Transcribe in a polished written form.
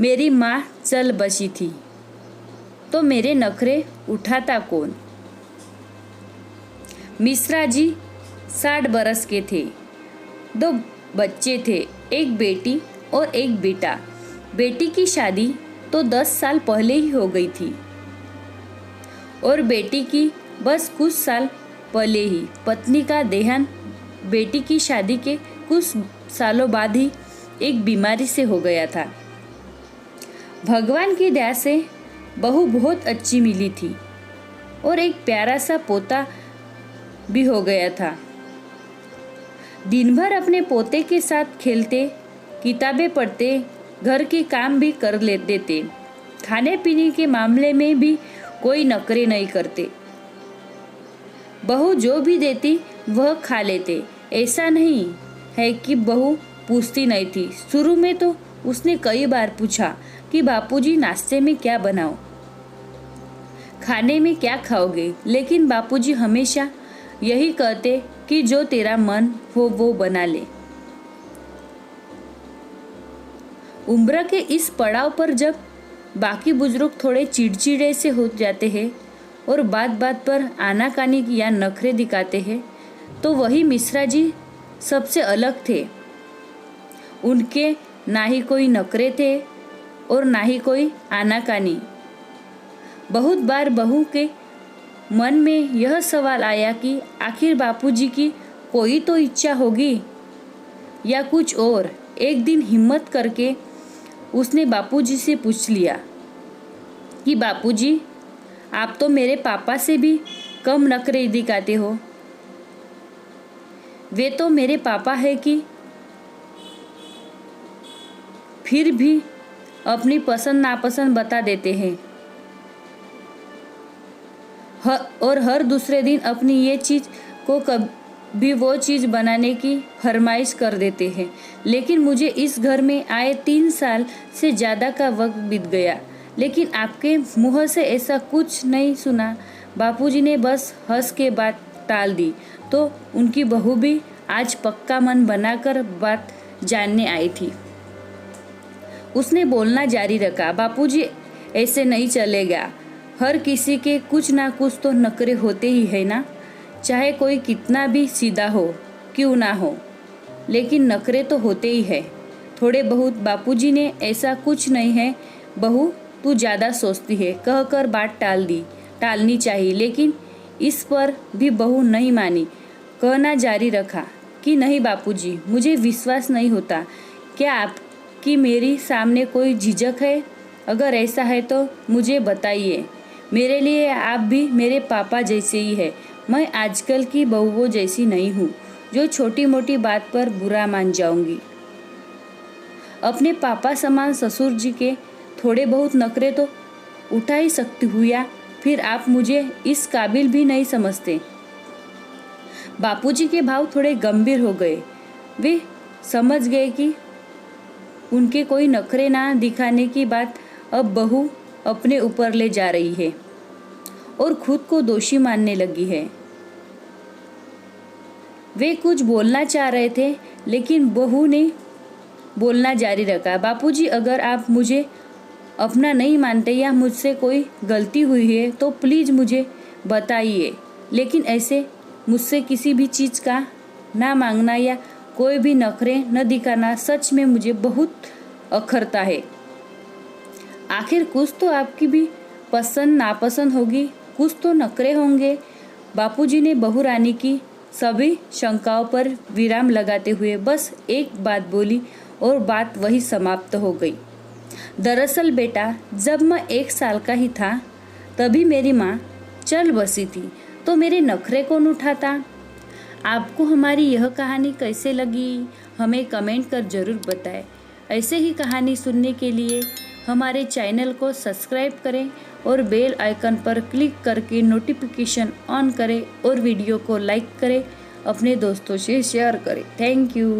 मेरी माँ चल बसी थी तो मेरे नखरे उठाता कौन। मिश्रा जी 60 बरस के थे, 2 बच्चे थे, एक बेटी और एक बेटा। बेटी की शादी तो 10 साल पहले ही हो गई थी और बेटी की बस कुछ साल पहले ही पत्नी का देहांत बेटी की शादी के कुछ सालों बाद ही एक बीमारी से हो गया था। भगवान की दया से बहू बहुत अच्छी मिली थी और एक प्यारा सा पोता भी हो गया था। दिन भर अपने पोते के साथ खेलते, किताबें पढ़ते, घर के काम भी कर लेते थे। खाने पीने के मामले में भी कोई नखरे नहीं करते। बहू जो भी देती वह खा लेते। ऐसा नहीं है कि बहू पूछती नहीं थी। शुरू में तो उसने कई बार पूछा कि बापूजी नाश्ते में क्या बनाओ, खाने में क्या खाओगे, लेकिन बापूजी हमेशा यही कहते कि जो तेरा मन हो वो बना ले। उम्र के इस पड़ाव पर जब बाकी बुजुर्ग थोड़े चिड़चिड़े से हो जाते हैं और बात बात पर आनाकानी या नखरे दिखाते हैं, तो वही मिश्रा जी सबसे अलग थे। उनके ना ही कोई नखरे थे और ना ही कोई आनाकानी। बहुत बार बहू के मन में यह सवाल आया कि आखिर बापूजी की कोई तो इच्छा होगी या कुछ और। एक दिन हिम्मत करके उसने बापूजी से पूछ लिया कि बापूजी, आप तो मेरे पापा से भी कम नखरे दिखाते हो। वे तो मेरे पापा है कि फिर भी अपनी पसंद नापसंद बता देते हैं और हर दूसरे दिन अपनी ये चीज़ को कभी वो चीज़ बनाने की फरमाइश कर देते हैं। लेकिन मुझे इस घर में आए 3 साल से ज़्यादा का वक्त बीत गया, लेकिन आपके मुँह से ऐसा कुछ नहीं सुना। बापूजी ने बस हंस के बात टाल दी तो उनकी बहू भी आज पक्का मन बनाकर बात जानने आई थी। उसने बोलना जारी रखा, बापूजी ऐसे नहीं चलेगा। हर किसी के कुछ ना कुछ तो नखरे होते ही है ना, चाहे कोई कितना भी सीधा हो क्यों ना हो, लेकिन नखरे तो होते ही है थोड़े बहुत। बापूजी ने ऐसा कुछ नहीं है बहू, तू ज़्यादा सोचती है, कहकर बात टालनी चाहिए। लेकिन इस पर भी बहू नहीं मानी। कहना जारी रखा कि नहीं बापूजी, मुझे विश्वास नहीं होता। क्या आपकी मेरी सामने कोई झिझक है? अगर ऐसा है तो मुझे बताइए। मेरे लिए आप भी मेरे पापा जैसे ही है। मैं आजकल की बहुओं जैसी नहीं हूँ जो छोटी मोटी बात पर बुरा मान जाऊंगी। अपने पापा समान ससुर जी के थोड़े बहुत नखरे तो उठा ही सकती हूँ, या फिर आप मुझे इस काबिल भी नहीं समझते। बापूजी के भाव थोड़े गंभीर हो गए। वे समझ गए कि उनके कोई नखरे ना दिखाने की बात अब बहू अपने ऊपर ले जा रही है और खुद को दोषी मानने लगी है। वे कुछ बोलना चाह रहे थे, लेकिन बहू ने बोलना जारी रखा, बापूजी, अगर आप मुझे अपना नहीं मानते या मुझसे कोई गलती हुई है तो प्लीज़ मुझे बताइए। लेकिन ऐसे मुझसे किसी भी चीज़ का ना मांगना या कोई भी नखरे न दिखाना सच में मुझे बहुत अखरता है। आखिर कुछ तो आपकी भी पसंद नापसंद होगी, कुछ तो नखरे होंगे। बापूजी ने बहू रानी की सभी शंकाओं पर विराम लगाते हुए बस एक बात बोली और बात वही समाप्त हो गई। दरअसल बेटा, जब मैं 1 साल का ही था तभी मेरी माँ चल बसी थी, तो मेरे नखरे कौन उठाता। आपको हमारी यह कहानी कैसे लगी हमें कमेंट कर ज़रूर बताएं। ऐसे ही कहानी सुनने के लिए हमारे चैनल को सब्सक्राइब करें और बेल आइकन पर क्लिक करके नोटिफिकेशन ऑन करें और वीडियो को लाइक करें, अपने दोस्तों से शेयर करें। Thank you.